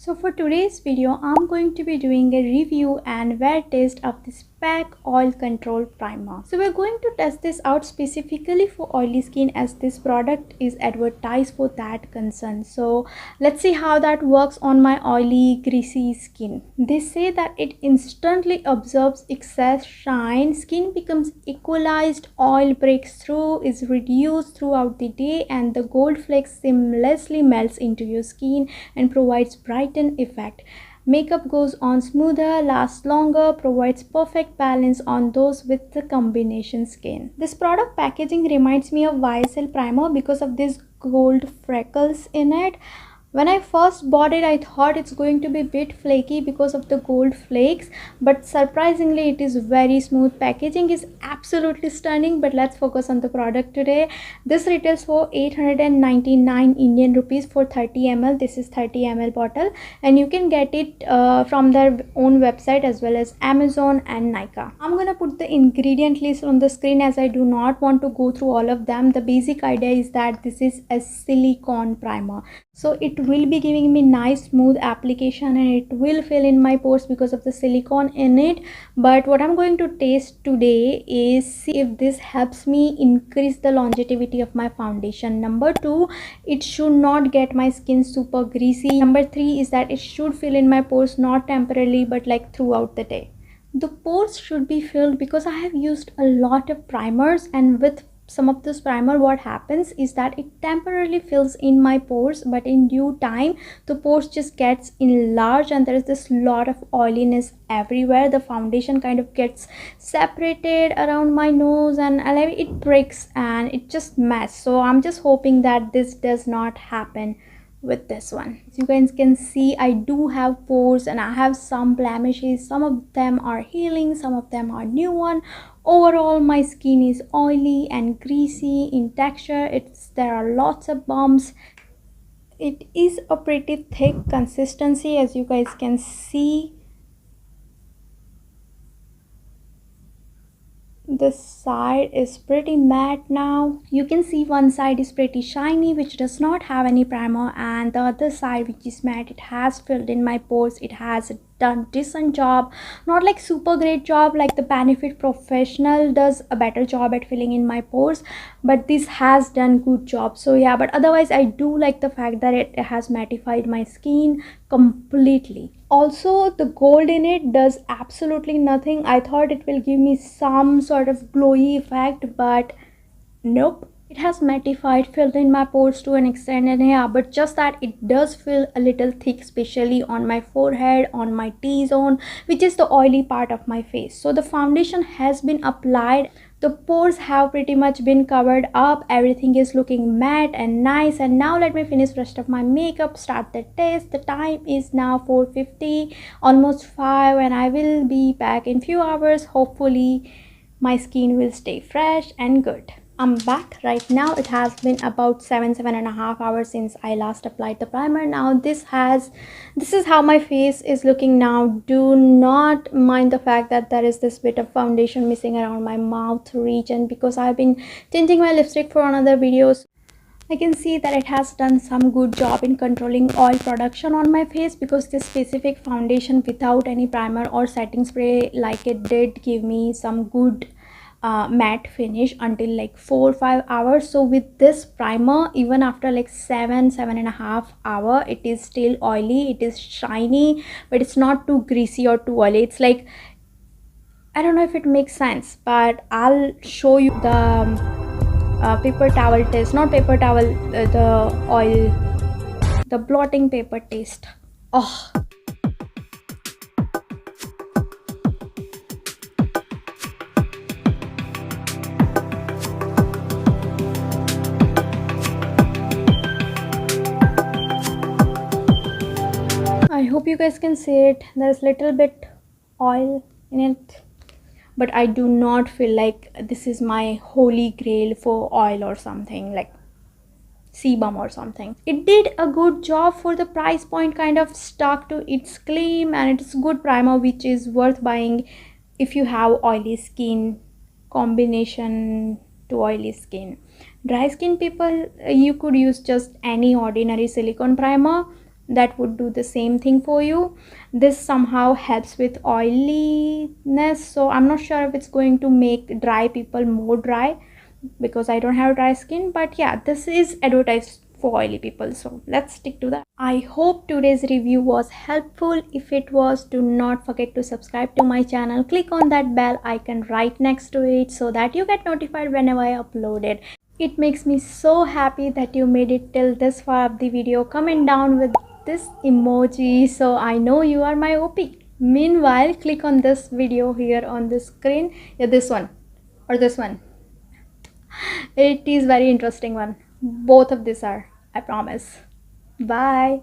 So for today's video, I'm going to be doing a review and wear test of this PAC Oil Control Primer. So we're going to test this out specifically for oily skin, as this product is advertised for that concern. So let's see how that works on my oily, greasy skin. They say that it instantly absorbs excess shine, skin becomes equalized, oil breaks through, is reduced throughout the day, and the gold flakes seamlessly melts into your skin and provides brighten effect. Makeup goes on smoother, lasts longer, provides perfect balance on those with the combination skin. This product packaging reminds me of YSL primer because of these gold freckles in it. When I first bought it, I thought it's going to be a bit flaky because of the gold flakes, but surprisingly it is very smooth. Packaging is absolutely stunning, but let's focus on the product today. This retails for 899 Indian rupees for 30 ml. This is 30 ml bottle, and you can get it from their own website as well as Amazon and Nykaa. I'm gonna put the ingredient list on the screen as I do not want to go through all of them. The basic idea is that this is a silicone primer, so it will be giving me nice smooth application and it will fill in my pores because of the silicone in it. But what I'm going to taste today is see if this helps me increase the longevity of my foundation. Number 2, it should not get my skin super greasy. Number 3 is that it should fill in my pores, not temporarily but like throughout the day. The pores should be filled because I have used a lot of primers, and with some of this primer what happens is that it temporarily fills in my pores, but in due time the pores just gets enlarged and there is this lot of oiliness everywhere. The foundation kind of gets separated around my nose and it breaks and it just mess. So I'm just hoping that this does not happen with this one. As you guys can see, I do have pores and I have some blemishes. Some of them are healing, some of them are new one. Overall my skin is oily and greasy in texture. There are lots of bumps. It is a pretty thick consistency, as you guys can see. This side is pretty matte now. You can see one side is pretty shiny, which does not have any primer, and the other side, which is matte, it has filled in my pores. It has done decent job, not like super great job like the Benefit Professional does a better job at filling in my pores, but this has done good job. So yeah, but otherwise I do like the fact that it has mattified my skin completely. Also, the gold in it does absolutely nothing. I thought it will give me some sort of glowy effect, but nope. It has mattified, filled in my pores to an extent, and yeah, but just that it does feel a little thick, especially on my forehead, on my T-zone, which is the oily part of my face. So the foundation has been applied, the pores have pretty much been covered up, everything is looking matte and nice. And now let me finish rest of my makeup, start the test. The time is now 4:50, almost 5, and I will be back in few hours. Hopefully my skin will stay fresh and good. I'm back right now. It has been about 7.5 hours since I last applied the primer. Now this is how my face is looking now. Do not mind the fact that there is this bit of foundation missing around my mouth region because I've been changing my lipstick for another videos. I can see that it has done some good job in controlling oil production on my face, because this specific foundation without any primer or setting spray like it did give me some good matte finish until like 4 or 5 hours. So with this primer, even after like 7.5 hours, it is still oily, it is shiny, but it's not too greasy or too oily. It's like, I don't know if it makes sense, but I'll show you the paper towel taste, not paper towel, the oil, the blotting paper taste. Oh, I hope you guys can see it. There's little bit oil in it, but I do not feel like this is my holy grail for oil or something like sebum or something. It did a good job for the price point, kind of stuck to its claim, and it's good primer which is worth buying if you have oily skin, combination to oily skin. Dry skin people, you could use just any ordinary silicone primer. that would do the same thing for you. This somehow helps with oiliness, so I'm not sure if it's going to make dry people more dry, because I don't have dry skin. But yeah, this is advertised for oily people, so let's stick to that. I hope today's review was helpful. If it was, do not forget to subscribe to my channel. Click on that bell icon right next to it so that you get notified whenever I upload it. It makes me so happy that you made it till this far of the video. Comment down with this emoji so I know you are my OP. Meanwhile, click on this video here on the screen. Yeah, this one or this one. It is very interesting one. Both of these are, I promise. Bye.